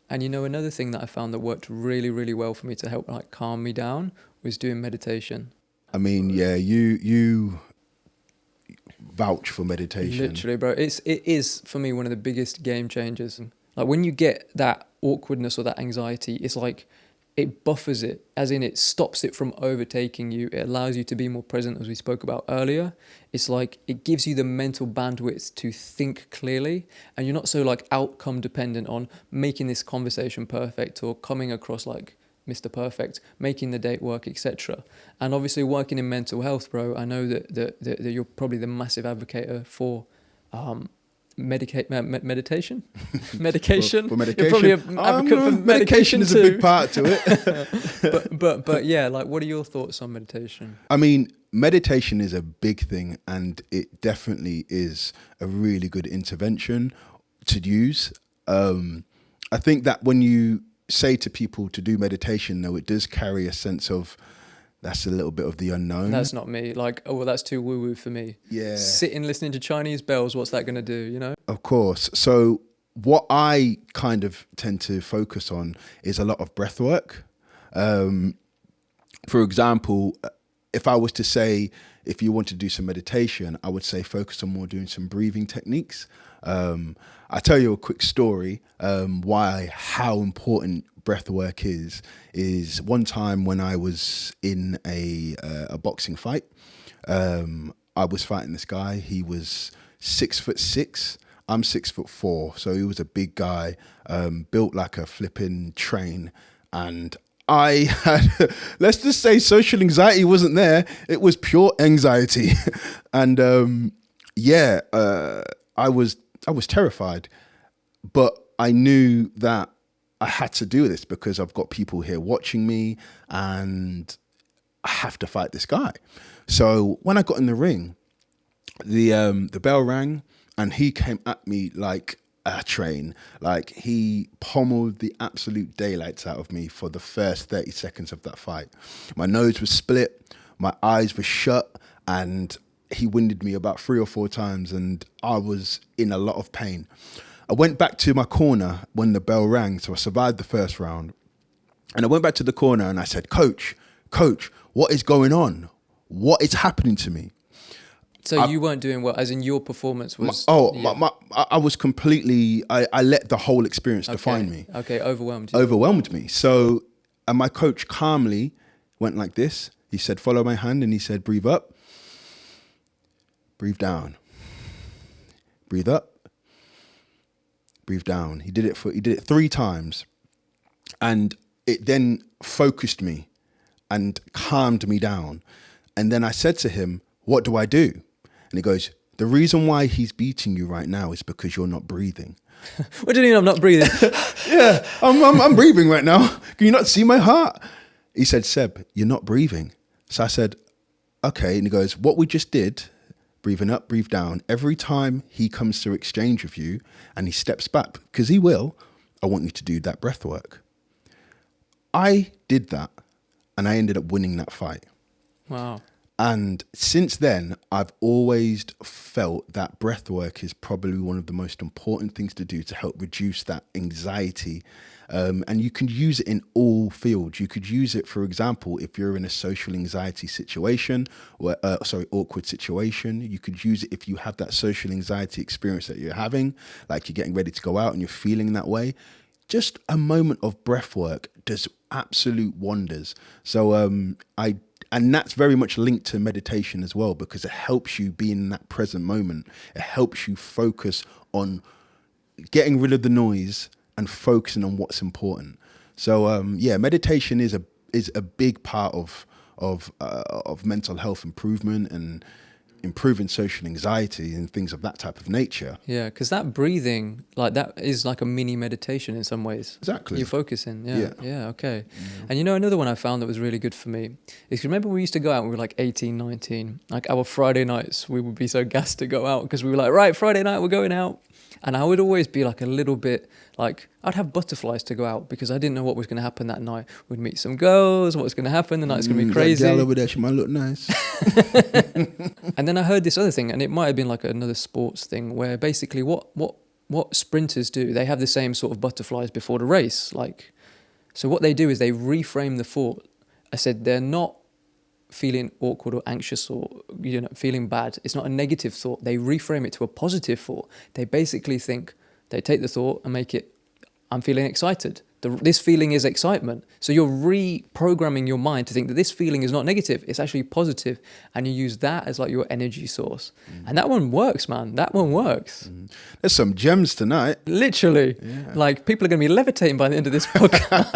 And you know, another thing that I found that worked really, really well for me to help like calm me down was doing meditation. I mean, yeah, you vouch for meditation. Literally, bro. It is for me one of the biggest game changers. And like when you get that awkwardness or that anxiety, it's like it buffers it, as in it stops it from overtaking you. It allows you to be more present, as we spoke about earlier. It's like it gives you the mental bandwidth to think clearly, and you're not so like outcome dependent on making this conversation perfect or coming across like Mr. Perfect, making the date work, etc. And obviously working in mental health, bro, I know that you're probably the massive advocate for meditation. Medication. For medication. You're probably an advocate for medication is too. a big part to it. but yeah, like what are your thoughts on meditation? I mean, meditation is a big thing, and it definitely is a really good intervention to use. I think that when you say to people to do meditation, though, it does carry a sense of that's a little bit of the unknown. That's not me. Like, oh, well, that's too woo-woo for me. Yeah. Sitting listening to Chinese bells, what's that going to do, you know? Of course. So what I kind of tend to focus on is a lot of breath work. For example, if I was to say, if you want to do some meditation, I would say focus on more doing some breathing techniques. I'll tell you a quick story how important breath work is one time when I was in a boxing fight. I was fighting this guy. He was 6'6". I'm 6'4", so he was a big guy, built like a flipping train. And I had, let's just say, social anxiety wasn't there. It was pure anxiety. And I was terrified, but I knew that I had to do this because I've got people here watching me and I have to fight this guy. So when I got in the ring, the bell rang and he came at me like a train. Like, he pommeled the absolute daylights out of me for the first 30 seconds of that fight. My nose was split, my eyes were shut, and he winded me about 3 or 4 times, and I was in a lot of pain. I went back to my corner when the bell rang, so I survived the first round. And I went back to the corner and I said, Coach, what is going on? What is happening to me? So you weren't doing well, as in your performance was... I was completely... I let the whole experience define me. Okay, overwhelmed you. Overwhelmed me. So, and my coach calmly went like this. He said, follow my hand, and he said, breathe up, breathe down, breathe up, breathe down. He did it 3 times, and it then focused me and calmed me down. And then I said to him, what do I do? And he goes, the reason why he's beating you right now is because you're not breathing. What do you mean I'm not breathing? Yeah, I'm breathing right now. Can you not see my heart? He said, Seb, you're not breathing. So I said, okay. And he goes, what we just did, breathing up, breathe down, every time he comes to exchange with you and he steps back, because he will, I want you to do that breath work. I did that and I ended up winning that fight. Wow. And since then, I've always felt that breath work is probably one of the most important things to do to help reduce that anxiety. And you can use it in all fields. You could use it, for example, if you're in a social anxiety situation, or awkward situation. You could use it if you have that social anxiety experience that you're having, like you're getting ready to go out and you're feeling that way. Just a moment of breath work does absolute wonders. So and that's very much linked to meditation as well, because it helps you be in that present moment. It helps you focus on getting rid of the noise and focusing on what's important. So meditation is a big part of mental health improvement and improving social anxiety and things of that type of nature. Yeah, because that breathing, like that is like a mini meditation in some ways. Exactly. You're focusing. Yeah, okay. Yeah. And you know, another one I found that was really good for me is, remember we used to go out when we were like 18, 19, like our Friday nights, we would be so gassed to go out because we were like, right, Friday night, we're going out. And I would always be like a little bit like, I'd have butterflies to go out because I didn't know what was going to happen that night. We'd meet some girls, what was going to happen, the night's going to be crazy. That girl over there, she might look nice. And then I heard this other thing, and it might have been like another sports thing, where basically what what sprinters do, they have the same sort of butterflies before the race. Like, so what they do is they reframe the thought. I said they're not feeling awkward or anxious or feeling bad. It's not a negative thought. They reframe it to a positive thought. They basically think, they take the thought and make it, I'm feeling excited. This feeling is excitement. So you're reprogramming your mind to think that this feeling is not negative. It's actually positive, and you use that as like your energy source. And that one works, man. That one works. There's some gems tonight. Literally. Yeah. Like, people are going to be levitating by the end of this podcast.